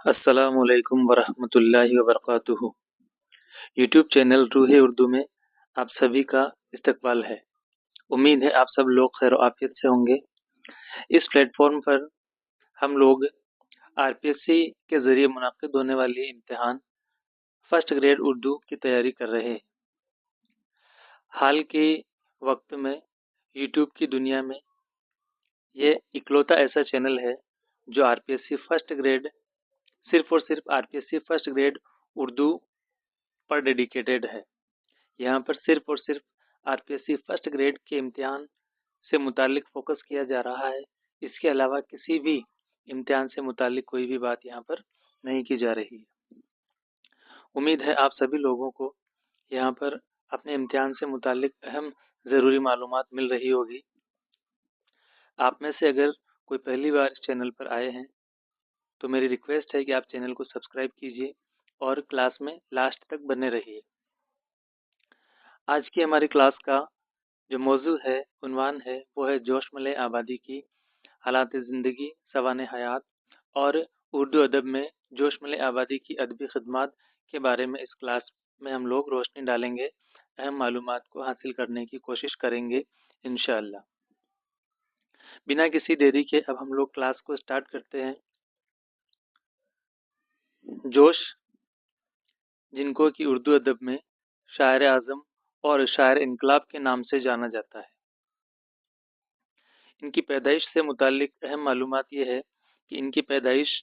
अस्सलाम वालेकुम वरहमतुल्लाहि वबरकातुहू। यूट्यूब चैनल रूह उर्दू में आप सभी का इस्तकबाल है। उम्मीद है आप सब लोग खैर आफियत से होंगे। इस प्लेटफॉर्म पर हम लोग आरपीएससी के ज़रिए मुनाकिद होने वाली इम्तिहान फर्स्ट ग्रेड उर्दू की तैयारी कर रहे हैं। हाल के वक्त में यूट्यूब की दुनिया में ये इकलौता ऐसा चैनल है जो आरपीएससी फर्स्ट ग्रेड सिर्फ और सिर्फ आरपीएससी फर्स्ट ग्रेड उर्दू पर डेडिकेटेड है। यहाँ पर सिर्फ और सिर्फ आरपीएससी फर्स्ट ग्रेड के इम्तिहान से मुतालिक फोकस किया जा रहा है। इसके अलावा किसी भी इम्तिहान से मुतालिक कोई भी बात यहाँ पर नहीं की जा रही है। उम्मीद है आप सभी लोगों को यहाँ पर अपने इम्तिहान से मुतालिक अहम ज़रूरी मालूमात मिल रही होगी। आप में से अगर कोई पहली बार इस चैनल पर आए हैं तो मेरी रिक्वेस्ट है कि आप चैनल को सब्सक्राइब कीजिए और क्लास में लास्ट तक बने रहिए। आज की हमारी क्लास का जो मौजू है, उन्वान है, वो है जोशमले आबादी की हालात ज़िंदगी, सवाने हयात और उर्दू अदब में जोशमले आबादी की अदबी खदमात के बारे में इस क्लास में हम लोग रोशनी डालेंगे, अहम मालूमात को हासिल करने की कोशिश करेंगे इंशाअल्लाह। बिना किसी देरी के अब हम लोग क्लास को स्टार्ट करते हैं। जोश, जिनको कि उर्दू अदब में शायर आज़म और शायर इनकलाब के नाम से जाना जाता है। इनकी पैदाइश से मुतालिक अहम मालूमात ये है कि इनकी पैदाइश,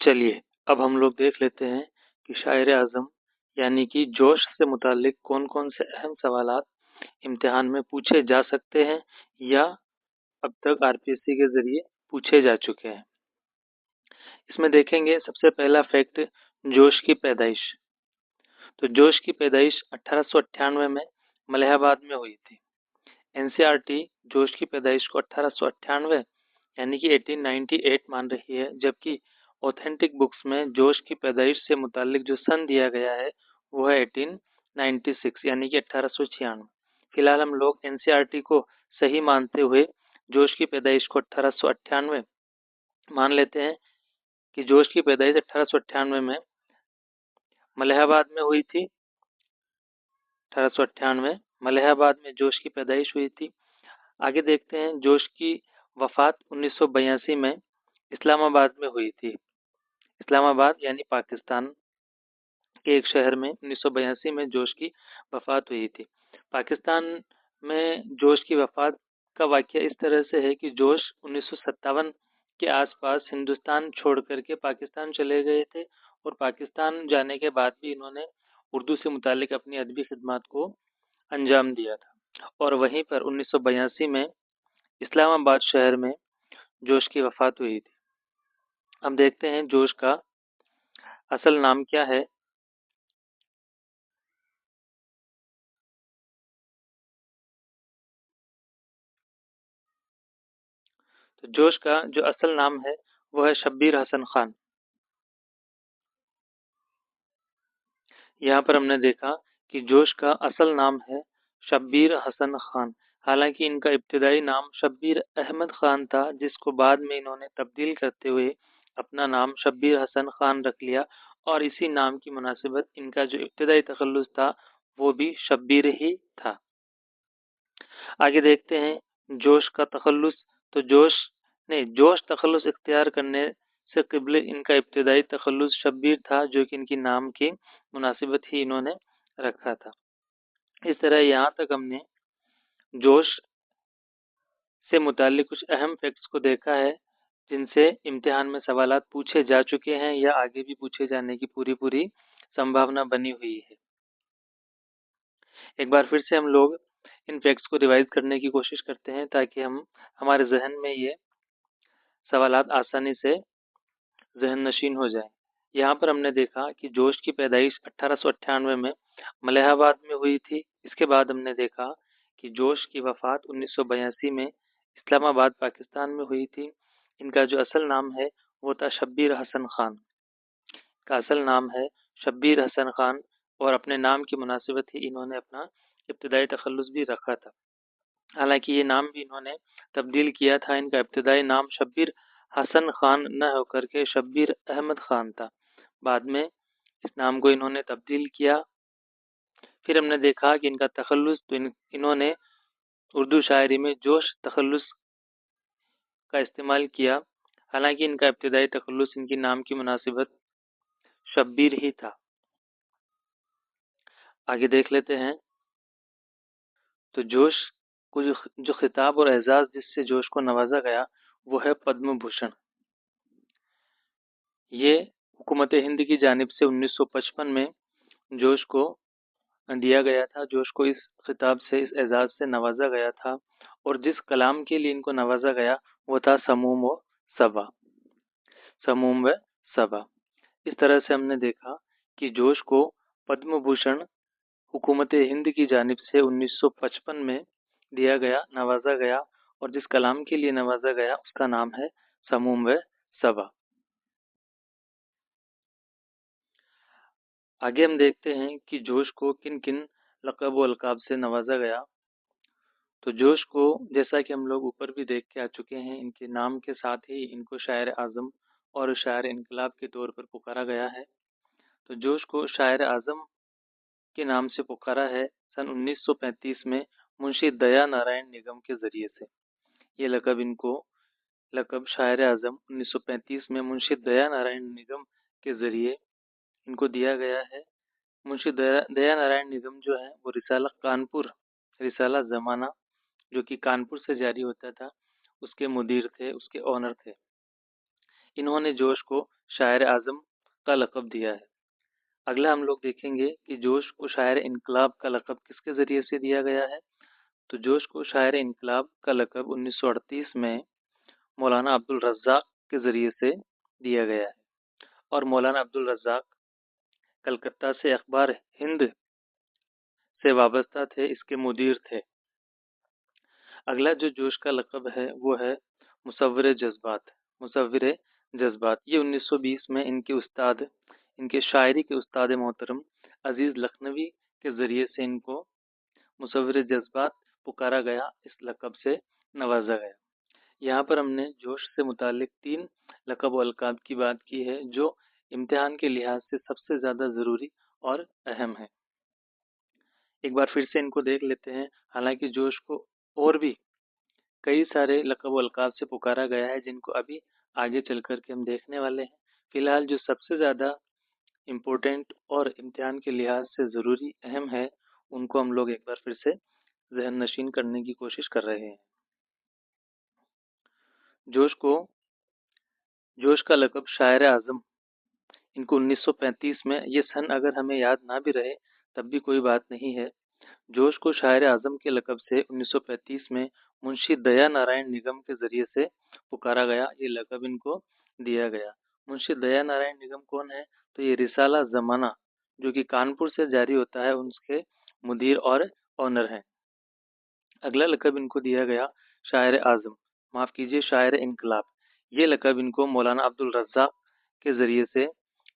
चलिए अब हम लोग देख लेते हैं कि शायर आज़म यानी कि जोश से मुतालिक कौन कौन से अहम सवालात इम्तिहान में पूछे जा सकते हैं या अब तक आरपीएससी के ज़रिए पूछे जा चुके हैं। इसमें देखेंगे सबसे पहला फैक्ट, जोश की पैदाइश। तो जोश की पैदाइश 1898 में मलिहाबाद में हुई थी। एनसीईआरटी जोश की पैदाइश को 1898 यानी कि 1898 मान रही है, जबकि ऑथेंटिक बुक्स में जोश की पैदाइश से मुतालिक जो सन दिया गया है वो है 1896 यानी कि 1896। फिलहाल हम लोग एनसीईआरटी को सही मानते हुए जोश की पैदाइश को 1898 मान लेते हैं कि जोश की पैदाइश 1898 में मलिहाबाद में हुई थी। 1898 मलिहाबाद में जोश की पैदाइश हुई थी। आगे देखते हैं, जोश की वफ़ात 1982 में इस्लामाबाद में हुई थी। इस्लामाबाद यानी पाकिस्तान के एक शहर में 1982 में जोश की वफ़ात हुई थी। पाकिस्तान में जोश की वफ़ात का वाक़या इस तरह से है कि जोश 1957 के आसपास हिंदुस्तान छोड़ करके पाकिस्तान चले गए थे और पाकिस्तान जाने के बाद भी इन्होंने उर्दू से मुतालिक अपनी अदबी खिदमात को अंजाम दिया था और वहीं पर 1982 में इस्लामाबाद शहर में जोश की वफ़ात हुई थी। अब देखते हैं जोश का असल नाम क्या है। तो जोश का जो असल नाम है वो है शब्बीर हसन खान। यहाँ पर हमने देखा कि जोश का असल नाम है शब्बीर हसन खान। हालांकि इनका इब्तिदाई नाम शब्बीर अहमद खान था, जिसको बाद में इन्होंने तब्दील करते हुए अपना नाम शब्बीर हसन खान रख लिया और इसी नाम की मुनासिबत इनका जो इब्तिदाई तखल्लुस था वो भी शब्बीर ही था। आगे देखते हैं जोश का तखल्लुस। तो जोश तखल्लुस इख्तियार करने से क़िबले इनका इब्तिदाई तखल्लुस शब्बीर था, जो कि इनकी नाम की मुनासिबत ही इन्होंने रखा था। इस तरह यहाँ तक हमने जोश से मुतालिक कुछ अहम फैक्ट्स को देखा है जिनसे इम्तिहान में सवालात पूछे जा चुके हैं या आगे भी पूछे जाने की पूरी संभावना बनी हुई है। एक बार फिर से हम लोग इन फैक्ट्स को रिवाइज करने की कोशिश करते हैं ताकि हमारे जहन में ये सवालात आसानी से जहन नशीन हो जाए। यहाँ पर हमने देखा कि जोश की पैदाइश 1898 में मलिहाबाद में हुई थी। इसके बाद हमने देखा कि जोश की वफ़ात 1982 में इस्लामाबाद पाकिस्तान में हुई थी। इनका जो असल नाम है वो था शब्बीर हसन खान। का असल नाम है शब्बीर हसन खान और अपने नाम की मुनासिबत ही इन्होंने अपना इब्तिदाई तखल्लुस भी रखा था। हालांकि ये नाम भी इन्होंने तब्दील किया था। इनका इब्तिदाई नाम शब्बीर حسن خان نہ ہو کر کے شبیر احمد خان تھا. بعد میں اس نام کو انہوں نے تبدیل کیا. پھر ہم نے دیکھا کہ ان کا تخلص، تو انہوں نے اردو شاعری میں جوش تخلص کا استعمال کیا، حالانکہ ان کا ابتدائی تخلص ان کی نام کی مناسبت شبیر ہی تھا. آگے دیکھ لیتے ہیں. تو جوش کو جو خطاب اور اعزاز جس سے جوش کو نوازا گیا وہ ہے پدم بھوشن. یہ حکومت ہند کی جانب سے 1955 میں جوش کو دیا گیا تھا. جوش کو اس خطاب سے، اس اعزاز سے نوازا گیا تھا، اور جس کلام کے لیے ان کو نوازا گیا وہ تھا سموم و صبا. سموم و صبا. اس طرح سے ہم نے دیکھا کہ جوش کو پدم بھوشن حکومت ہند کی جانب سے 1955 میں دیا گیا، نوازا گیا، اور جس کلام کے لیے نوازا گیا اس کا نام ہے سموم و صبا. آگے ہم دیکھتے ہیں کہ جوش کو کن کن لقب و القاب سے نوازا گیا. تو جوش کو جیسا کہ ہم لوگ اوپر بھی دیکھ کے آ چکے ہیں، ان کے نام کے ساتھ ہی ان کو شاعر اعظم اور شاعر انقلاب کے طور پر پکارا گیا ہے. تو جوش کو شاعر اعظم کے نام سے پکارا ہے سن 1935 میں منشی دیا نارائن نگم کے ذریعے سے. یہ لقب شاعر اعظم 1935 میں منشی دیا نارائن نگم کے ذریعے ان کو دیا گیا ہے. منشی دیا نارائن نگم جو ہے وہ رسالہ زمانہ جو کہ کانپور سے جاری ہوتا تھا اس کے مدیر تھے، اس کے اونر تھے. انہوں نے جوش کو شاعر اعظم کا لقب دیا ہے. اگلا ہم لوگ دیکھیں گے کہ جوش کو شاعر انقلاب کا لقب کس کے ذریعے سے دیا گیا ہے. تو جوش کو شاعر انقلاب کا لقب 1938 میں مولانا عبدالرزاق کے ذریعے سے دیا گیا ہے، اور مولانا عبدالرزاق کلکتہ سے اخبار ہند سے وابستہ تھے، اس کے مدیر تھے. اگلا جو جوش کا لقب ہے وہ ہے مصور جذبات. یہ 1920 میں ان کے شاعری کے استاد محترم عزیز لکھنوی کے ذریعے سے ان کو مصور جذبات پکارا گیا، اس لقب سے نوازا گیا. یہاں پر ہم نے جوش سے متعلق 3 لقب و القاب کی بات کی ہے جو امتحان کے لحاظ سے سب سے زیادہ ضروری اور اہم ہے. ایک بار پھر سے ان کو دیکھ لیتے ہیں. حالانکہ جوش کو اور بھی کئی سارے لقب و القاب سے پکارا گیا ہے جن کو ابھی آگے چل کر کے ہم دیکھنے والے ہیں. فی الحال جو سب سے زیادہ امپورٹنٹ اور امتحان کے لحاظ سے ضروری اہم ہے ان کو ہم لوگ ایک بار پھر سے ذہن نشین کرنے کی کوشش کر رہے ہیں. جوش کا لقب شاعر اعظم ان کو 1935 میں، یہ سن اگر ہمیں یاد نہ بھی رہے تب بھی کوئی بات نہیں ہے. جوش کو شاعر اعظم کے لقب سے 1935 میں منشی دیا نارائن نگم کے ذریعے سے پکارا گیا. یہ لقب ان کو دیا گیا. منشی دیا نارائن نگم کون ہے؟ تو یہ رسالہ زمانہ جو کہ کانپور سے جاری ہوتا ہے ان کے مدیر اور اونر ہیں. اگلا لقب ان کو دیا گیا شاعر انقلاب. یہ لقب ان کو مولانا عبدالرزاق کے ذریعے سے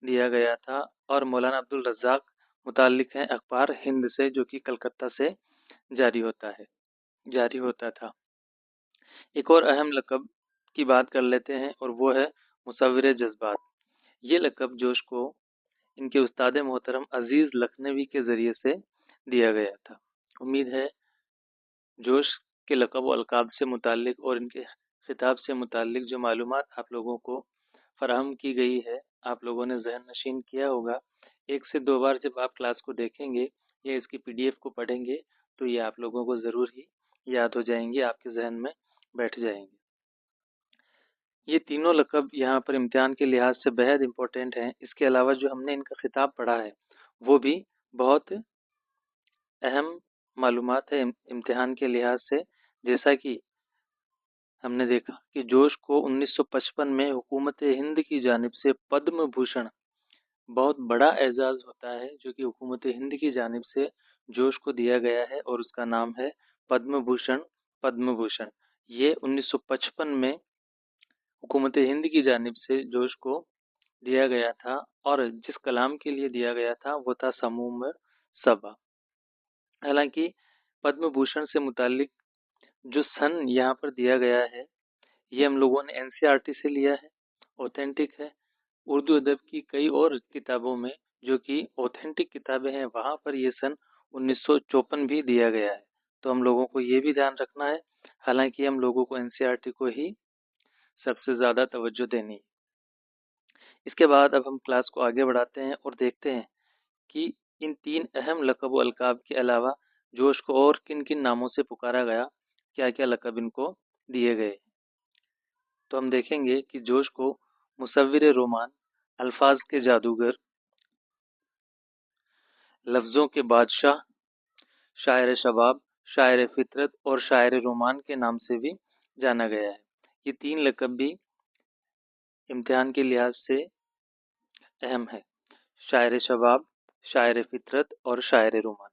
دیا گیا تھا، اور مولانا عبدالرزاق متعلق ہیں اخبار ہند سے جو کہ کلکتہ سے جاری ہوتا تھا. ایک اور اہم لقب کی بات کر لیتے ہیں اور وہ ہے مصور جذبات. یہ لقب جوش کو ان کے استاد محترم عزیز لکھنوی کے ذریعے سے دیا گیا تھا. امید ہے جوش کے لقب و القاب سے متعلق اور ان کے خطاب سے متعلق جو معلومات آپ لوگوں کو فراہم کی گئی ہے آپ لوگوں نے ذہن نشین کیا ہوگا. 1 سے 2 بار جب آپ کلاس کو دیکھیں گے یا اس کی PDF کو پڑھیں گے تو یہ آپ لوگوں کو ضرور ہی یاد ہو جائیں گے، آپ کے ذہن میں بیٹھ جائیں گے. یہ تینوں لقب یہاں پر امتحان کے لحاظ سے بہت امپورٹنٹ ہیں. اس کے علاوہ جو ہم نے ان کا خطاب پڑھا ہے وہ بھی بہت اہم معلومات ہے امتحان کے لحاظ سے. جیسا کہ ہم نے دیکھا کہ جوش کو 1955 میں حکومت ہند کی جانب سے پدم بھوشن بہت بڑا اعزاز ہوتا ہے جو کہ حکومت ہند کی جانب سے جوش کو دیا گیا ہے اور اس کا نام ہے پدم بھوشن. یہ 1955 میں حکومت ہند کی جانب سے جوش کو دیا گیا تھا، اور جس کلام کے لیے دیا گیا تھا وہ تھا سموم صبا. حالانکہ پدم بھوشن سے متعلق جو سن یہاں پر دیا گیا ہے ये हम लोगों ने एनसीईआरटी से लिया है, ऑथेंटिक है। उर्दू अदब की कई और किताबों में जो कि ऑथेंटिक किताबें हैं वहाँ पर ये सन 1954 भी दिया गया है। तो हम लोगों को ये भी ध्यान रखना है, हालांकि हम लोगों को एनसीईआरटी को ही सबसे ज़्यादा तवज्जो देनी है। इसके बाद अब हम क्लास को आगे बढ़ाते हैं और देखते हैं कि इन 3 अहम लक़ब व अलक़ाब के अलावा जोश को और किन-किन नामों से पुकारा गया, क्या-क्या लक़ब इनको दिए गए। तो हम देखेंगे कि जोश को मुसव्विर-ए-रोमान, अल्फाज के जादूगर, लफ्ज़ों के बादशाह, शायर-ए-शबाब, शायर-ए-फितरत और शायर-ए-रोमान के नाम से भी जाना गया है। ये 3 लक़ब भी इम्तिहान के लिहाज से अहम है। शायर-ए-शबाब, शायर-ए-फितरत और शायर-ए-रोमान।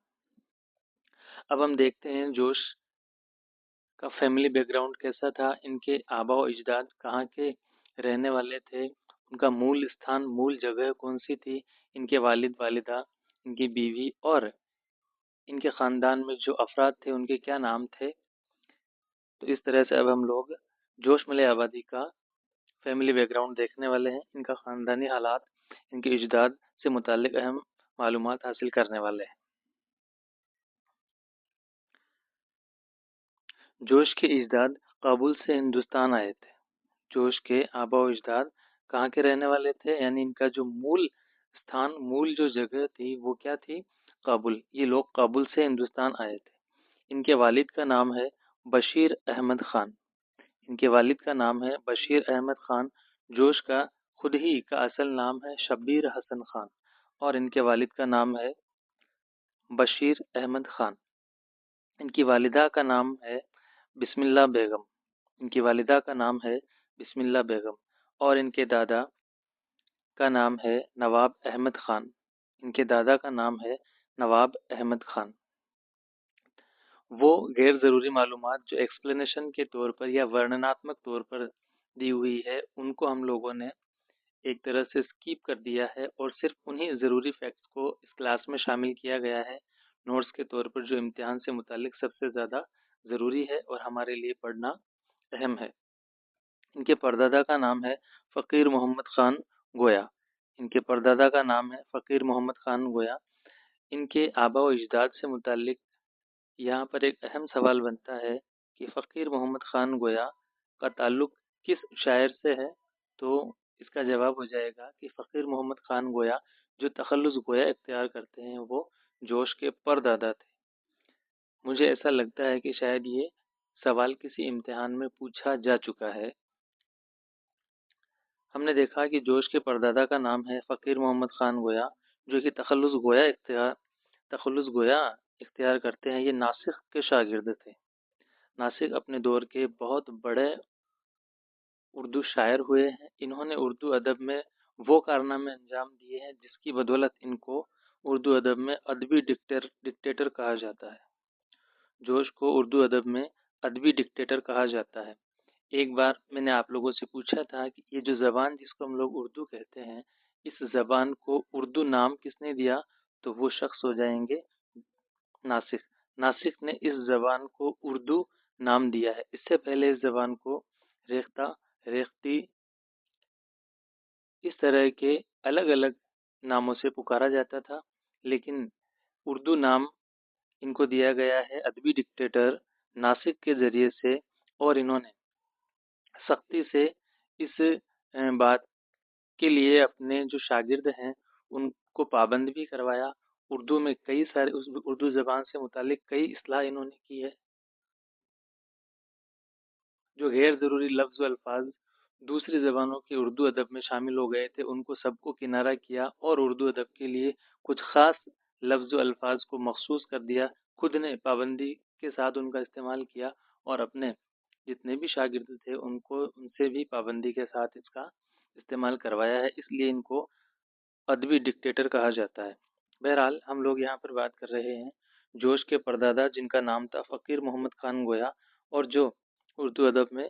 अब हम देखते हैं जोश का फैमिली बैकग्राउंड कैसा था, इनके आबा व अजदाद कहाँ के रहने वाले थे, उनका मूल स्थान, मूल जगह कौन सी थी, इनके वालिद वालिदा, इनकी बीवी और इनके ख़ानदान में जो अफराद थे उनके क्या नाम थे। तो इस तरह से अब हम लोग जोश मलय आबादी का फैमिली बैकग्राउंड देखने वाले हैं, इनका ख़ानदानी हालात, इनके अजदाद से मुतालिक अहम मालूमात हासिल करने वाले हैं। जोश के अजदाद काबुल से हिंदुस्तान आए थे। जोश के आबा व अजदाद कहाँ के रहने वाले थे, यानी इनका जो मूल स्थान, मूल जो जगह थी वो क्या थी, काबुल। ये लोग काबुल से हिंदुस्तान आए थे। इनके वालिद का नाम है बशीर अहमद खान। इनके वालिद का नाम है बशीर अहमद खान। जोश का खुद ही का असल नाम है शब्बीर हसन खान और इनके वालिद का नाम है बशीर अहमद खान। इनकी वालिदा का नाम है बिस्मिल्लाह बेगम। इनकी वालिदा का नाम है बिस्मिल्लाह बेगम और इनके दादा का नाम है नवाब अहमद खान। इनके दादा का नाम है नवाब अहमद खान। वो गैर ज़रूरी मालूमात जो एक्सप्लेनेशन के तौर पर या वर्णनात्मक तौर पर दी हुई है उनको हम लोगों ने एक तरह से स्किप कर दिया है और सिर्फ उन्हीं ज़रूरी फैक्ट्स को इस क्लास में शामिल किया गया है नोट्स के तौर पर, जो इम्तिहान से मुतालिक सबसे ज़्यादा ज़रूरी है और हमारे लिए पढ़ना अहम है। इनके परदादा का नाम है फ़कीर मोहम्मद ख़ान गोया। इनके परदादा का नाम है फ़कीर मोहम्मद ख़ान गोया। इनके आबा व अजदाद से मुतालिक यहाँ पर एक अहम सवाल बनता है कि फ़कीर मोहम्मद ख़ान गोया का ताल्लुक़ किस शायर से है। तो इसका जवाब हो जाएगा कि फ़कीर मोहम्मद ख़ान गोया जो तखल्लुस गोया इख्तियार करते हैं वो जोश के परदादा थे। मुझे ऐसा लगता है कि शायद ये सवाल किसी इम्तिहान में पूछा जा चुका है। हमने देखा कि जोश के परदादा का नाम है फ़कीर मोहम्मद ख़ान गोया जो कि तखल्लुस गोया इख्तियार करते हैं। ये नासिख के शागिर्द थे। नासिख अपने दौर के बहुत बड़े उर्दू शायर हुए हैं। इन्होंने उर्दू अदब में वो कारनामे अंजाम दिए हैं जिसकी बदौलत इनको उर्दू अदब में अदबी डिक्टेटर कहा जाता है। जोश को उर्दू अदब में अदबी डिक्टेटर कहा जाता है। एक बार मैंने आप लोगों से पूछा था कि ये जो ज़बान जिसको हम लोग उर्दू कहते हैं, इस ज़बान को उर्दू नाम किसने दिया, तो वो शख्स हो जाएंगे नासिख। नासिख ने इस ज़बान को उर्दू नाम दिया है। इससे पहले इस ज़बान को रेख्ता, रेख्ती, इस तरह के अलग अलग नामों से पुकारा जाता था, लेकिन उर्दू नाम इनको दिया गया है अदबी डिक्टेटर नासिक के ज़रिए से। और इन्होंने सख्ती से इस बात के लिए अपने जो शागिर्द हैं उनको पाबंद भी करवाया। उर्दू में कई सारे उस उर्दू ज़बान से मुतालिक कई इस्लाह इन्होंने की है। जो गैर ज़रूरी लफ्ज़ व अल्फाज दूसरी ज़बानों के उर्दू अदब में शामिल हो गए थे उनको सबको किनारा किया और उर्दू अदब के लिए कुछ ख़ास लफ्ज़ व अल्फाज को मखसूस कर दिया। खुद ने पाबंदी के साथ उनका इस्तेमाल किया और अपने जितने भी शागिर्द थे उनको उनसे भी पाबंदी के साथ इसका इस्तेमाल करवाया है। इसलिए इनको अदबी डिक्टेटर कहा जाता है। बहरहाल हम लोग यहाँ पर बात कर रहे हैं जोश के परदादा जिनका नाम था फ़कीर मोहम्मद ख़ान गोया और जो उर्दू अदब में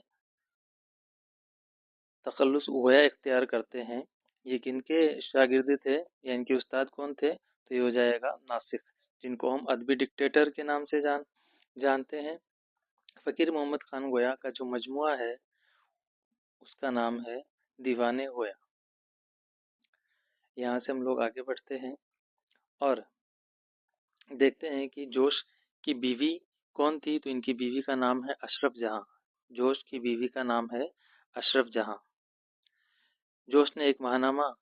तखल्लुस गोया इख्तियार करते हैं। ये किनके शागिर्द थे या इनके उस्ताद कौन थे, तो ये हो जाएगा नासिख, जिनको हम अदबी डिक्टेटर के नाम से जानते हैं। फ़कीर मोहम्मद ख़ान गोया का जो मजमुआ है जिसका नाम है दीवाने होया। यहाँ से हम लोग आगे बढ़ते हैं और देखते हैं कि जोश की बीवी कौन थी। तो इनकी बीवी का नाम है अशरफ जहां। जोश की बीवी का नाम है अशरफ जहां। जोश ने एक महानामा,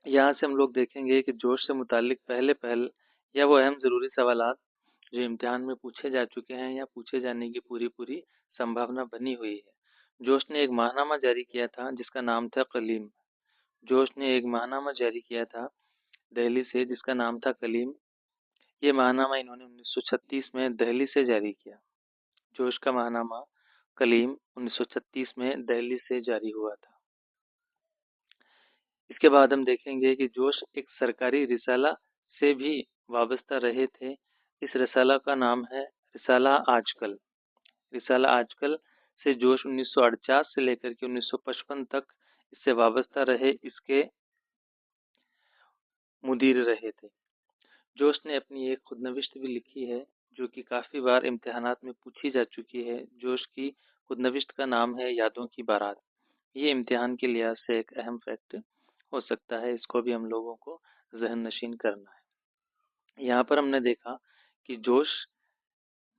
यहाँ से हम लोग देखेंगे कि जोश से मुतालिक पहले या वो अहम ज़रूरी सवालात जो इम्तिहान में पूछे जा चुके हैं या पूछे जाने की पूरी संभावना बनी हुई है। जोश ने एक माहनामा जारी किया था जिसका नाम था कलीम। जोश ने एक माहनामा जारी किया था दिल्ली से जिसका नाम था कलीम। ये माहनामा इन्होंने 1936 में दिल्ली से जारी किया। जोश का माहनामा कलीम 1936 में दिल्ली से जारी हुआ था। इसके बाद हम देखेंगे कि जोश एक सरकारी रिसाला से भी वाबस्ता रहे थे। इस रिसाला का नाम है रिसाला आजकल। रिसाला आजकल से जोश 1948 से लेकर के 1955 तक इससे वाबस्ता रहे, इसके मुदीर रहे थे। जोश ने अपनी एक खुदनविश्त भी लिखी है जो कि काफ़ी बार इम्तिहानात में पूछी जा चुकी है। जोश की खुदनविश्त का नाम है यादों की बारात। ये इम्तिहान के लिहाज से एक अहम फैक्ट हो सकता है, इसको भी हम लोगों को जहन नशीन करना है। यहाँ पर हमने देखा कि जोश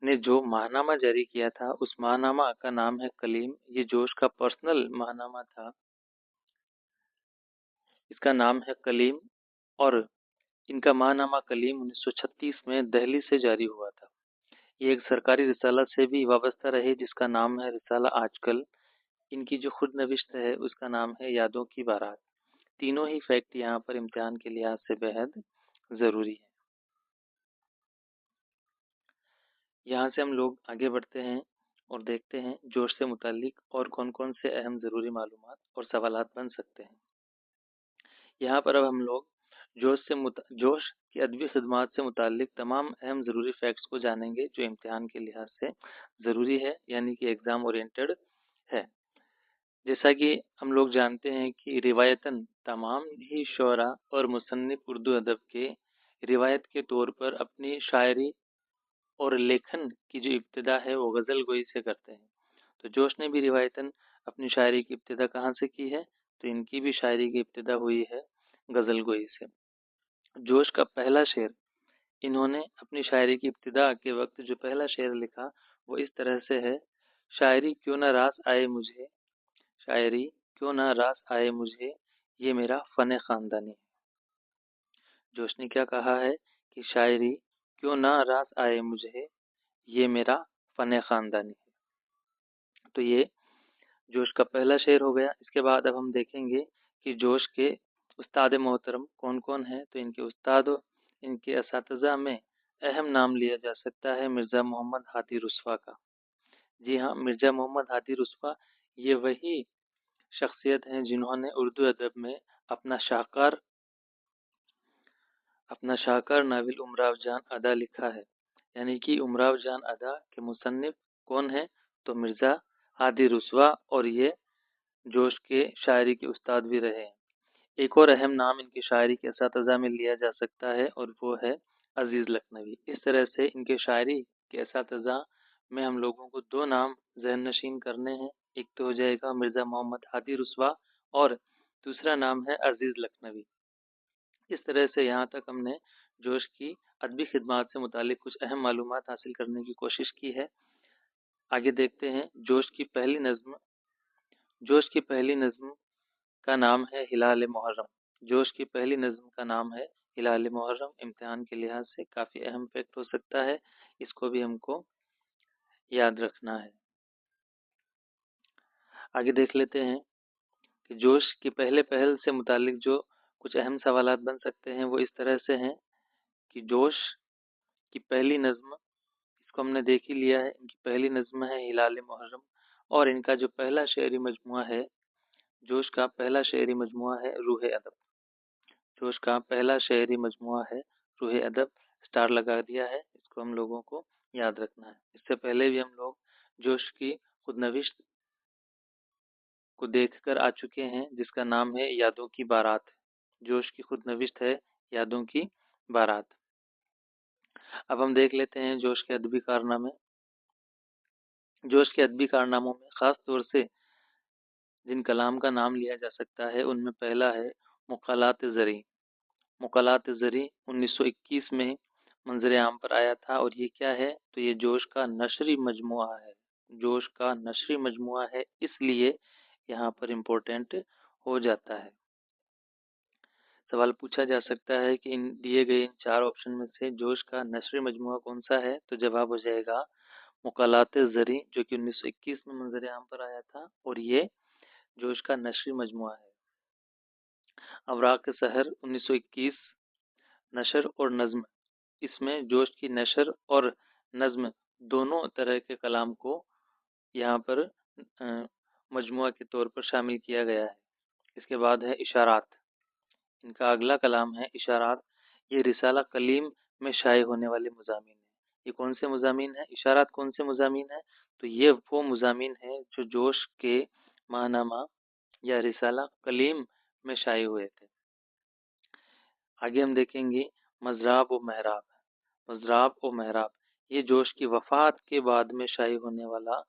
ने जो माहनामा जारी किया था उस माहनामा का नाम है कलीम। ये जोश का पर्सनल माहनामा था, इसका नाम है कलीम और इनका माहनामा कलीम 1936 में दिल्ली से जारी हुआ था। ये एक सरकारी रिसाला से भी वाबस्ता रहे जिसका नाम है रिसाला आजकल। इनकी जो खुद नविश्त है उसका नाम है यादों की बारात। तीनों ही फैक्ट यहाँ पर इम्तिहान के लिहाज से बेहद ज़रूरी है। यहाँ से हम लोग आगे बढ़ते हैं और देखते हैं जोश से मुतालिक और कौन कौन से अहम ज़रूरी मालूमात और सवालात बन सकते हैं। यहाँ पर अब हम लोग जोश की अदबी खिदमात से मुतालिक तमाम अहम ज़रूरी फैक्ट्स को जानेंगे जो इम्तिहान के लिहाज से ज़रूरी है, यानी कि एग्ज़ाम ओरिएंटेड है। जैसा कि हम लोग जानते हैं कि रिवायतन तमाम ही शोरा और मुसन्निफ उर्दू अदब के रिवायत के तौर पर अपनी शायरी और लेखन की जो इब्तिदा है वो गज़ल गोई से करते हैं। तो जोश ने भी रिवायतन अपनी शायरी की इब्तिदा कहाँ से की है? तो इनकी भी शायरी की इब्तिदा हुई है गज़ल गोई से। जोश का पहला शेर, इन्होंने अपनी शायरी की इब्तिदा के वक्त जो पहला शेर लिखा वो इस तरह से है, शायरी क्यों ना रास आए मुझे, शायरी क्यों ना रास आए मुझे, ये मेरा फ़न ख़ानदानी है। जोश ने क्या कहा है कि शायरी क्यों ना रास आए मुझे, ये मेरा फ़न ख़ानदानी है। तो ये जोश का पहला शेर हो गया। इसके बाद अब हम देखेंगे कि जोश के उस्ताद मोहतरम कौन कौन हैं। तो इनके असातिज़ा में अहम नाम लिया जा सकता है मिर्ज़ा मोहम्मद हादी रुस्वा का। जी हाँ, मिर्ज़ा मोहम्मद हादी रुस्वा ये वही शख्सियत हैं जिन्होंने उर्दू अदब में अपना शाहकार नावल उमराव जान अदा लिखा है। यानी कि उमराव जान अदा के मुसन्निफ कौन है? तो मिर्ज़ा हादी रुस्वा, और ये जोश के शायरी के उस्ताद भी रहे हैं। एक और अहम नाम इनकी शायरी के असातिज़ा में लिया जा सकता है और वो है अजीज़ लखनवी। इस तरह से इनके शायरी के असातिज़ा में हम लोगों को दो नाम ज़हन नशीन करने हैं। एक तो हो जाएगा मिर्ज़ा मोहम्मद हादी रुस्वा और दूसरा नाम है अजीज़ लखनवी। इस तरह से यहाँ तक हमने जोश की अदबी खिदमात से मुतालिक कुछ अहम मालूमात हासिल करने की कोशिश की है। आगे देखते हैं जोश की पहली नज़्म का नाम है हिलाल मुहर्रम। जोश की पहली नज़्म का नाम है हिलाल मुहर्रम। इम्तिहान के लिहाज से काफ़ी अहम फैक्ट हो सकता है, इसको भी हमको याद रखना है। आगे देख लेते हैं कि जोश की पहले पहल से मुतालिक जो कुछ अहम सवालात बन सकते हैं वो इस तरह से हैं कि जोश की पहली नज़्म, इसको हमने देख ही लिया है, इनकी पहली नज़्म है हिलाल मुहर्रम और इनका जो पहला शेरी मजमुआ है, जोश का पहला शेरी मजमुआ है रूह अदब। जोश का पहला शेरी मजमुआ है रूह अदब। स्टार लगा दिया है, इसको हम लोगों को याद रखना है। इससे पहले भी हम लोग जोश की खुदनविश्त को देखकर आ चुके हैं जिसका नाम है यादों की बारात। जोश की खुदनविश्त है यादों की बारात। अब हम देख लेते हैं जोश के अदबी कारनामे। जोश के अदबी कारनामों में ख़ास तौर से جن کلام کا نام لیا جا سکتا ہے ان میں پہلا ہے مقالات زریں۔ مقالات زریں 1921 میں منظر عام پر آیا تھا، اور یہ کیا ہے؟ تو یہ جوش کا نثری مجموعہ ہے۔ جوش کا نثری مجموعہ ہے، اس لیے یہاں پر امپورٹنٹ ہو جاتا ہے۔ سوال پوچھا جا سکتا ہے کہ ان دیے گئے ان چار آپشن میں سے جوش کا نثری مجموعہ کون سا ہے؟ تو جواب ہو جائے گا مقالات زریں، جو کہ 1921 میں منظر عام پر آیا تھا، اور یہ جوش کا نثری مجموعہ ہے۔ اوراق سحر 1921 نثر اور نظم، اس میں جوش کی نثر اور نظم دونوں طرح کے کلام کو یہاں پر مجموعہ کے طور پر شامل کیا گیا ہے۔ اس کے بعد ہے اشارات، ان کا اگلا کلام ہے اشارات۔ یہ رسالہ کلیم میں شائع ہونے والے مضامین ہیں۔ یہ کون سے مضامین ہیں؟ اشارات کون سے مضامین ہیں؟ تو یہ وہ مضامین ہیں جو جوش کے ماہنامہ یا رسالہ کلیم میں شائع ہوئے تھے۔ آگے ہم دیکھیں گے مضراب و محراب۔ مضراب و محراب یہ جوش کی وفات کے بعد میں شائع ہونے والا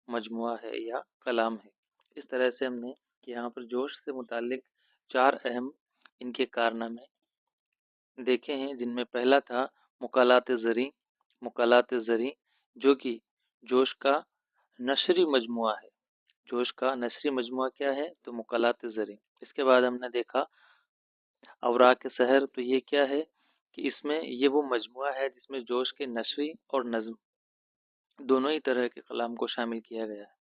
مجموعہ ہے یا کلام ہے۔ اس طرح سے ہم نے یہاں پر جوش سے متعلق چار اہم ان کے کارنامے دیکھے ہیں، جن میں پہلا تھا مقالات زریں۔ مقالات زریں جو کہ جوش کا نثری مجموعہ ہے۔ جوش کا نثری مجموعہ کیا ہے؟ تو مقالات زریں۔ اس کے بعد ہم نے دیکھا اوراق سحر، تو یہ کیا ہے کہ اس میں یہ وہ مجموعہ ہے جس میں جوش کے نثری اور نظم دونوں ہی طرح کے کلام کو شامل کیا گیا ہے۔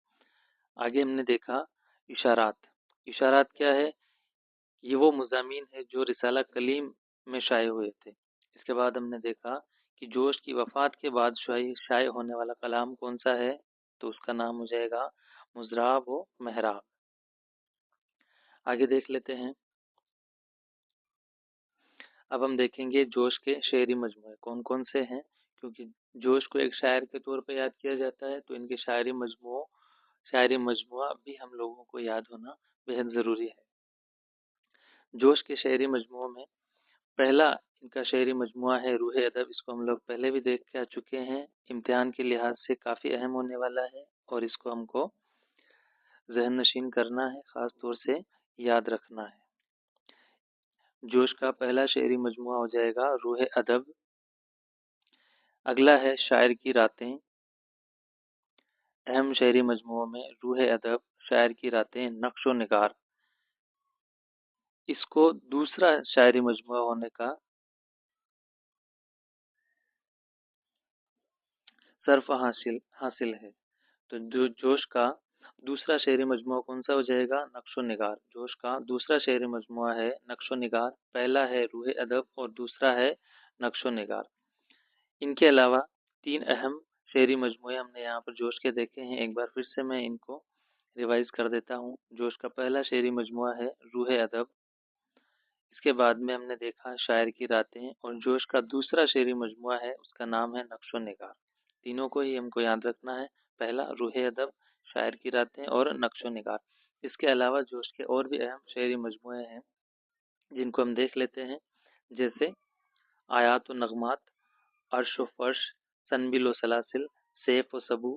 آگے ہم نے دیکھا اشارات۔ اشارات کیا ہے؟ یہ وہ مضامین ہے جو رسالہ کلیم میں شائع ہوئے تھے۔ اس کے بعد ہم نے دیکھا کہ جوش کی وفات کے بعد شائع ہونے والا کلام کون سا ہے؟ تو اس کا نام ہو جائے گا مضراب و محراب۔ آگے دیکھ لیتے ہیں۔ اب ہم دیکھیں گے جوش کے شعری مجموعے کون کون سے ہیں، کیونکہ جوش کو ایک شاعر کے طور پہ یاد کیا جاتا ہے، تو ان کے شاعری مجموعہ بھی ہم لوگوں کو یاد ہونا بہت ضروری ہے۔ جوش کے شعری مجموعوں میں پہلا ان کا شعری مجموعہ ہے روح ادب۔ اس کو ہم لوگ پہلے بھی دیکھ کے آ چکے ہیں، امتحان کے لحاظ سے کافی اہم ہونے والا ہے، اور اس کو ہم کو ذہن نشین کرنا ہے، خاص طور سے یاد رکھنا ہے۔ جوش کا پہلا شعری مجموعہ ہو جائے گا روح ادب۔ اگلا ہے شاعر کی راتیں۔ اہم شعری مجموعوں میں روح ادب، شاعر کی راتیں، نقش و نگار۔ اس کو دوسرا شاعری مجموعہ ہونے کا شرف حاصل ہے۔ تو جو جوش کا دوسرا شعری مجموعہ کون سا ہو جائے گا؟ نقش و نگار۔ جوش کا دوسرا شعری مجموعہ ہے نقش و نگار۔ پہلا ہے روح ادب اور دوسرا ہے نقش و نگار۔ ان کے علاوہ تین اہم شعری مجموعے ہم نے یہاں پر جوش کے دیکھے ہیں، ایک بار پھر سے میں ان کو ریوائز کر دیتا ہوں۔ جوش کا پہلا شعری مجموعہ ہے روح ادب، اس کے بعد میں ہم نے دیکھا شاعر کی راتیں، اور جوش کا دوسرا شعری مجموعہ ہے اس کا نام ہے نقش و نگار۔ تینوں کو ہی ہم کو یاد رکھنا ہے، پہلا روح ادب، شاعر کی راتیں اور نقش و نگار۔ اس کے علاوہ جوش کے اور بھی اہم شعری مجموعے ہیں جن کو ہم دیکھ لیتے ہیں، جیسے آیات و نغمات، عرش و فرش، سنبل و سلاسل، سیف و سبو،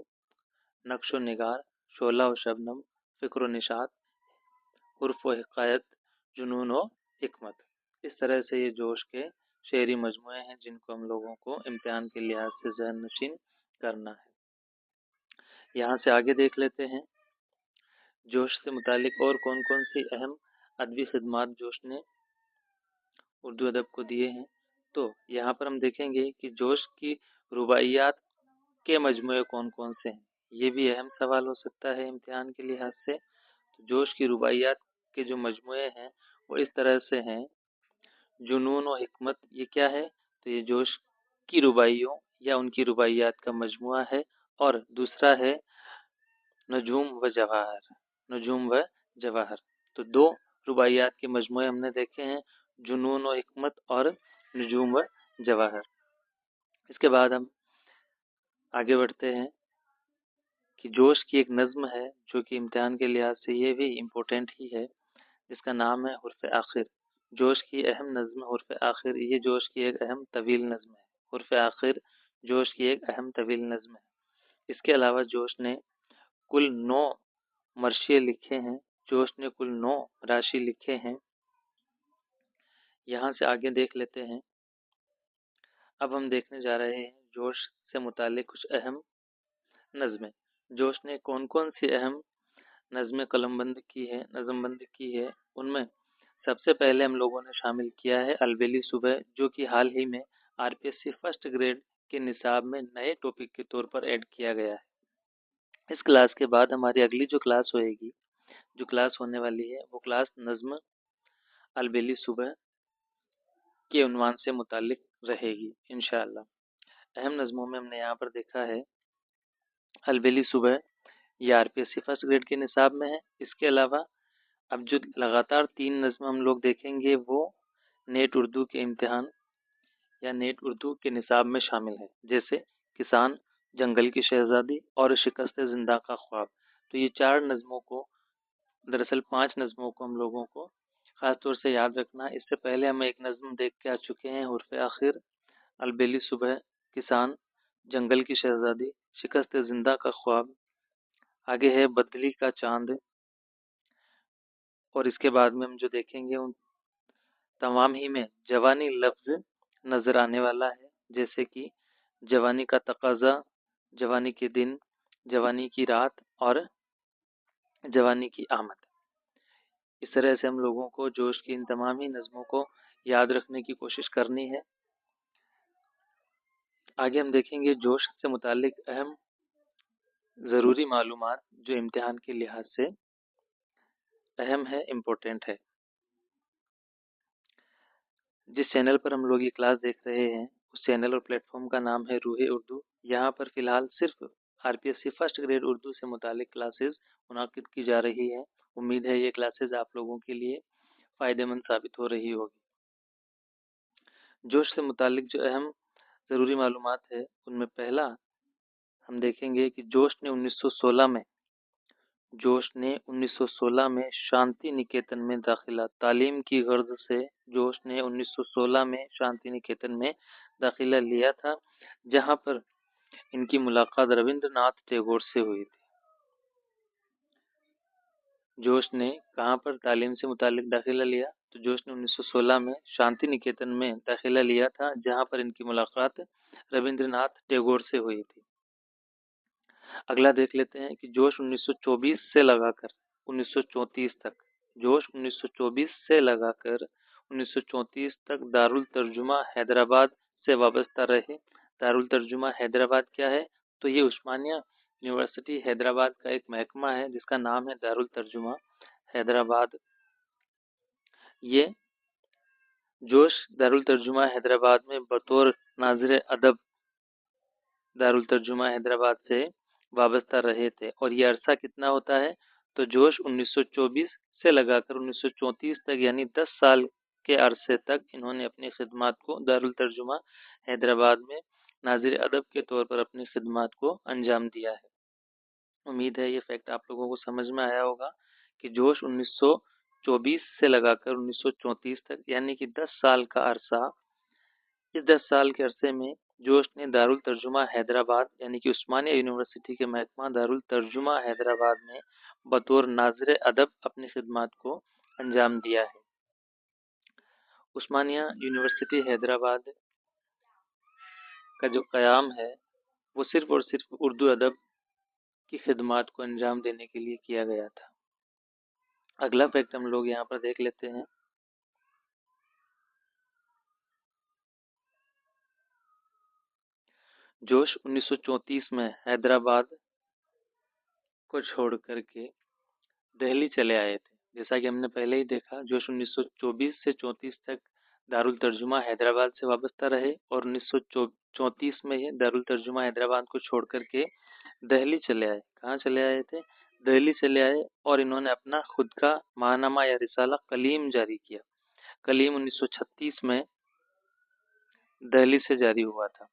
نقش و نگار، شعلہ و شبنم، فکر و نشاط، عرف و حکایت، جنون و حکمت۔ اس طرح سے یہ جوش کے شعری مجموعے ہیں جن کو ہم لوگوں کو امتحان کے لحاظ سے ذہن نشین کرنا ہے۔ یہاں سے آگے دیکھ لیتے ہیں جوش سے متعلق اور کون کون سی اہم ادبی خدمات جوش نے اردو ادب کو دیے ہیں۔ تو یہاں پر ہم دیکھیں گے کہ جوش کی رباعیات کے مجموعے کون کون سے ہیں، یہ بھی اہم سوال ہو سکتا ہے امتحان کے لحاظ سے۔ جوش کی رباعیات کے جو مجموعے ہیں وہ اس طرح سے ہیں، جنون و حکمت یہ کیا ہے؟ تو یہ جوش کی رباعیوں یا ان کی رباعیات کا مجموعہ ہے، اور دوسرا ہے نجوم و جواہر۔ نجوم و جواہر، تو دو رباعیات کے مجموعے ہم نے دیکھے ہیں، جنون و حکمت اور نجوم و جواہر۔ اس کے بعد ہم آگے بڑھتے ہیں کہ جوش کی ایک نظم ہے جو کہ امتحان کے لحاظ سے یہ بھی امپورٹنٹ ہی ہے، جس کا نام ہے حرف آخر۔ جوش کی اہم نظم حرف آخر، یہ جوش کی ایک اہم طویل نظم ہے۔ حرف آخر جوش کی ایک اہم طویل نظم ہے۔ اس کے علاوہ جوش نے کل 9 مرثیے لکھے ہیں जोश ने कुल 9 राशि लिखे हैं। यहाँ से आगे देख लेते हैं। अब हम देखने जा रहे हैं जोश से मुतालिक कुछ अहम नज़में। जोश ने कौन कौन सी अहम नज़में नज़मबंद की है। उनमें सबसे पहले हम लोगों ने शामिल किया है अलबेली सुबह, जो कि हाल ही में आरपीएससी फर्स्ट ग्रेड के निसाब में नए टॉपिक के तौर पर ऐड किया गया है। इस क्लास के बाद हमारी अगली जो क्लास होने वाली है वो क्लास नज़्म अलबेली सुबह के उन्वान से मुतालिक रहेगी इंशाअल्लाह। अहम नज़मों में हमने यहाँ पर देखा है अलबेली सुबह, ये आरपीएससी फर्स्ट ग्रेड के निसाब में है। इसके अलावा अब जो लगातार 3 नज़्म हम लोग देखेंगे वो नेट उर्दू के इम्तिहान या नेट उर्दू के निसाब में शामिल है, जैसे किसान, जंगल की शहजादी और शिकस्त जिंदा का ख्वाब। तो ये 4 नज़मों को, दरअसल 5 नज़मों को हम लोगों को ख़ास तौर से याद रखना है। इससे पहले हम एक नज़्म देख के आ चुके हैं, हुर्फ़े आखिर, अलबेली सुबह, किसान, जंगल की शहजादी, शिकस्त जिंदा का ख्वाब। आगे है बदली का चांद, और इसके बाद में हम जो देखेंगे उन तमाम ही में जवानी लफ्ज़ नज़र आने वाला है, जैसे कि जवानी का तकाज़ा, जवानी के दिन, जवानी की रात और जवानी की आमद। इस तरह से हम लोगों को जोश की इन तमाम ही नज़मों को याद रखने की कोशिश करनी है। आगे हम देखेंगे जोश से मुतालिक अहम ज़रूरी मालूमात जो इम्तिहान के लिहाज से अहम है, इम्पोर्टेंट है। जिस चैनल पर हम लोग ये क्लास देख रहे हैं उस चैनल और प्लेटफॉर्म का नाम है रूहे उर्दू। यहाँ पर फ़िलहाल सिर्फ आरपीएससी फर्स्ट ग्रेड उर्दू से मुतालिक क्लासेस मुनाकिद की जा रही है। उम्मीद है ये क्लासेस आप लोगों के लिए फ़ायदेमंद साबित हो रही होगी। जोश से मुतालिक जो अहम ज़रूरी मालूमात है उनमें पहला हम देखेंगे कि जोश ने 1916 में शांति निकेतन में दाखिला, तालीम की गर्ज से जोश ने 1916 में शांति निकेतन में दाखिला लिया था, जहां पर इनकी मुलाकात रविंद्रनाथ टैगोर से हुई थी। जोश ने कहां पर तालीम से मुतालिक दाखिला लिया, तो जोश ने 1916 में शांति निकेतन में दाखिला लिया था, जहां पर इनकी मुलाकात रविंद्रनाथ टैगोर से हुई थी। अगला देख लेते हैं कि जोश 1924 से लगाकर 1934 तक, जोश 1924 से लगाकर 1934 तक दारुल तर्जुमा हैदराबाद से वाबस्ता रहे। दारुल तर्जुमा हैदराबाद क्या है, तो ये उस्मानिया यूनिवर्सिटी हैदराबाद का एक महकमा है जिसका नाम है दारुल तर्जुमा हैदराबाद। ये जोश दारुल तर्जुमा हैदराबाद में बतौर नाज़िर अदब दारुल तर्जुमा हैदराबाद से वाबस्ता रहे थे, और ये अरसा कितना होता है, तो जोश 1924 से लगाकर 1934 तक यानी 10 साल के अरसे तक इन्होंने अपनी खिदमात को दारुल तर्जुमा हैदराबाद में नाज़िर अदब के तौर पर अपनी खिदमात को अंजाम दिया है। उम्मीद है ये फैक्ट आप लोगों को समझ में आया होगा कि जोश 1924 से लगाकर 1934 तक यानी कि 10 साल का अरसा, इस 10 साल के अरसे में जोश ने दारुल तर्जुमा हैदराबाद यानी कि उस्मानिया यूनिवर्सिटी के महकमा दारुल तर्जुमा हैदराबाद में बतौर नाज़िर अदब अपनी खिदमात को अंजाम दिया है। उस्मानिया यूनिवर्सिटी हैदराबाद का जो क़याम है वो सिर्फ और सिर्फ उर्दू अदब की खिदमात को अंजाम देने के लिए किया गया था। अगला फैक्ट हम लोग यहाँ पर देख लेते हैं। जोश 1934 में हैदराबाद को छोड़ करके दिल्ली चले आए थे। जैसा कि हमने पहले ही देखा, जोश 1924 से 34 तक दारुल तर्जुमा हैदराबाद से वाबस्ता रहे और 1934 में ये दारुल तर्जुमा हैदराबाद को छोड़ करके दिल्ली चले आए। कहाँ चले आए थे? दिल्ली चले आए, और इन्होंने अपना खुद का माहनामा या रिसाला कलीम जारी किया। कलीम 1936 में दिल्ली से जारी हुआ था।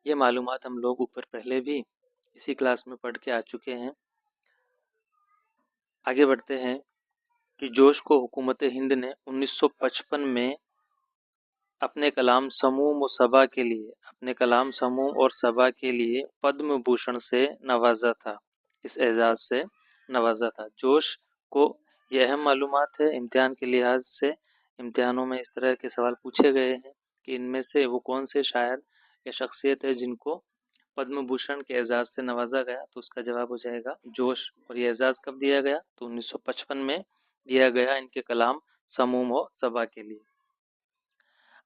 ये मालूमात हम लोग ऊपर पहले भी इसी क्लास में पढ़ के आ चुके हैं। आगे बढ़ते हैं कि जोश को हुकूमत हिंद ने 1955 में अपने कलाम समूम और सबा के लिए पद्म भूषण से नवाजा था, इस एजाज से नवाजा था। जोश को ये अहम मालूमात है इम्तिहान के लिहाज से। इम्तिहानों में इस तरह के सवाल पूछे गए हैं कि इनमें से वो कौन से शायर या शख्सियत है जिनको पद्म भूषण के एजाज से नवाजा गया। तो उसका जवाब हो जाएगा जोश। और ये एजाज कब दिया गया? तो 1955 में दिया गया इनके कलाम समूम व सबा के लिए।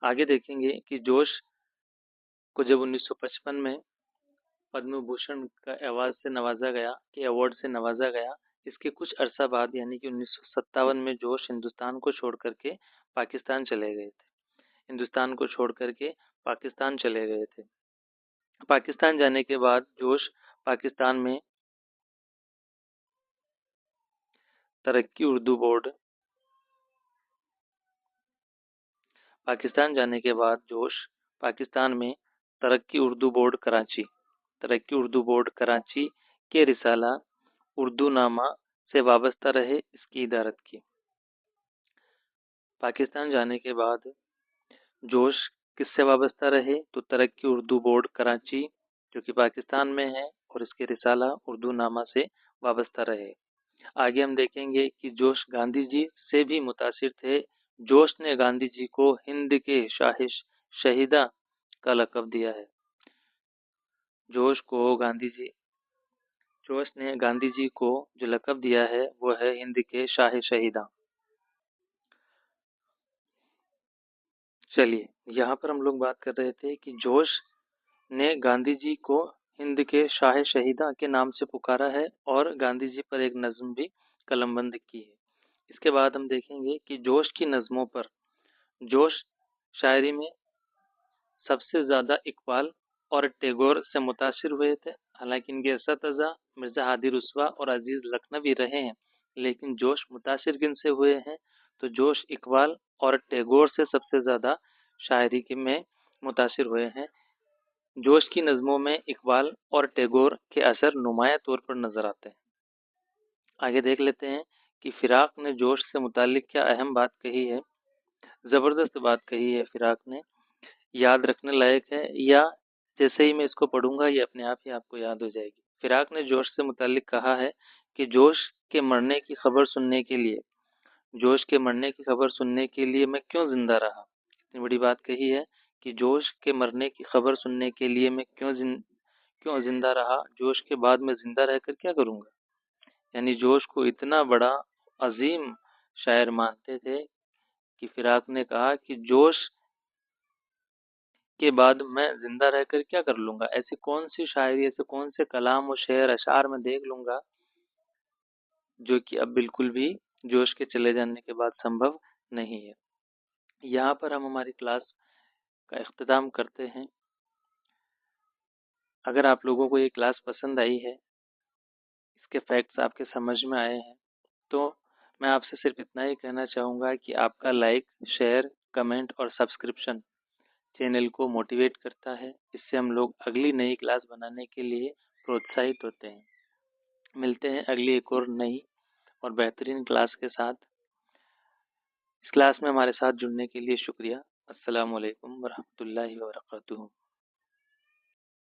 आगे देखेंगे कि जोश को जब 1955 में पद्म भूषण का एवाज से नवाजा गया, कि अवार्ड से नवाजा गया, इसके कुछ अरसा बाद यानी कि 1957 में जोश हिंदुस्तान को छोड़ करके पाकिस्तान चले गए थे। हिंदुस्तान को छोड़ करके पाकिस्तान चले गए थे। पाकिस्तान जाने के बाद जोश पाकिस्तान में तरक्की उर्दू बोर्ड पाकिस्तान जाने के बाद जोश पाकिस्तान में तरक्की उर्दू बोर्ड कराची के रिसाला उर्दू नामा से वाबस्ता रहे, इसकी इदारत की। पाकिस्तान जाने के बाद जोश किससे वाबस्ता रहे? तो तरक्की उर्दू बोर्ड कराची जो कि पाकिस्तान में है, और इसके रिसाला उर्दू नामा से वाबस्ता रहे। आगे हम देखेंगे कि जोश गांधी जी से भी मुतासिर थे। जोश ने गांधी जी को हिंद के शहीदा का लक़ब दिया है। जोश ने गांधी जी को जो लक़ब दिया है वो है हिंद के शाह शहीदा। चलिए, यहाँ पर हम लोग बात कर रहे थे कि जोश ने गांधी जी को हिंद के शाह शहीदा के नाम से पुकारा है और गांधी जी पर एक नज्म भी कलमबंद की है। इसके बाद हम देखेंगे कि जोश की नज्मों पर जोश शायरी में सबसे ज़्यादा इकबाल और टैगोर से मुतासिर हुए थे। हालांकि इनके असतज़ा मिर्ज़ा हादी रुस्वा और अजीज़ लखनवी रहे हैं, लेकिन जोश मुतासिर किन से हुए हैं? तो जोश इकबाल और टैगोर से सबसे ज़्यादा शायरी के में मुतासिर हुए हैं। जोश की नज़मों में इकबाल और टैगोर के असर नुमाया तौर पर नज़र आते हैं। आगे देख लेते हैं कि फिराक ने जोश से मुतालिक क्या अहम बात कही है। ज़बरदस्त बात कही है फिराक ने, याद रखने लायक है, या जैसे ही मैं इसको पढ़ूंगा ये अपने आप ही आपको याद हो जाएगी। फिराक ने जोश से मुतालिक कहा है कि जोश के मरने की खबर सुनने के लिए मैं क्यों जिंदा रहा। इतनी बड़ी बात कही है कि जोश के मरने की खबर सुनने के लिए मैं क्यों जिंदा रहा, जोश के बाद मैं जिंदा रहकर क्या करूंगा। यानी जोश को इतना बड़ा अजीम शायर मानते थे कि फिराक ने कहा कि जोश के बाद मैं जिंदा रहकर क्या कर लूंगा। ऐसी कौन सी शायरी, ऐसे कौन से कलाम और शेर अशार में देख लूंगा जो कि अब बिल्कुल भी जोश के चले जाने के बाद संभव नहीं है। यहाँ पर हम हमारी क्लास का इख्तिताम करते हैं। अगर आप लोगों को ये क्लास पसंद आई है, इसके फैक्ट्स आपके समझ में आए हैं, तो मैं आपसे सिर्फ इतना ही कहना चाहूँगा कि आपका लाइक, शेयर, कमेंट और सब्सक्रिप्शन चैनल को मोटिवेट करता है। इससे हम लोग अगली नई क्लास बनाने के लिए प्रोत्साहित होते हैं। मिलते हैं अगली एक और नई और बेहतरीन क्लास के साथ। इस क्लास में हमारे साथ जुड़ने के लिए शुक्रिया। अस्सलाम वालेकुम वरहमतुल्लाहि वबरकातुहू।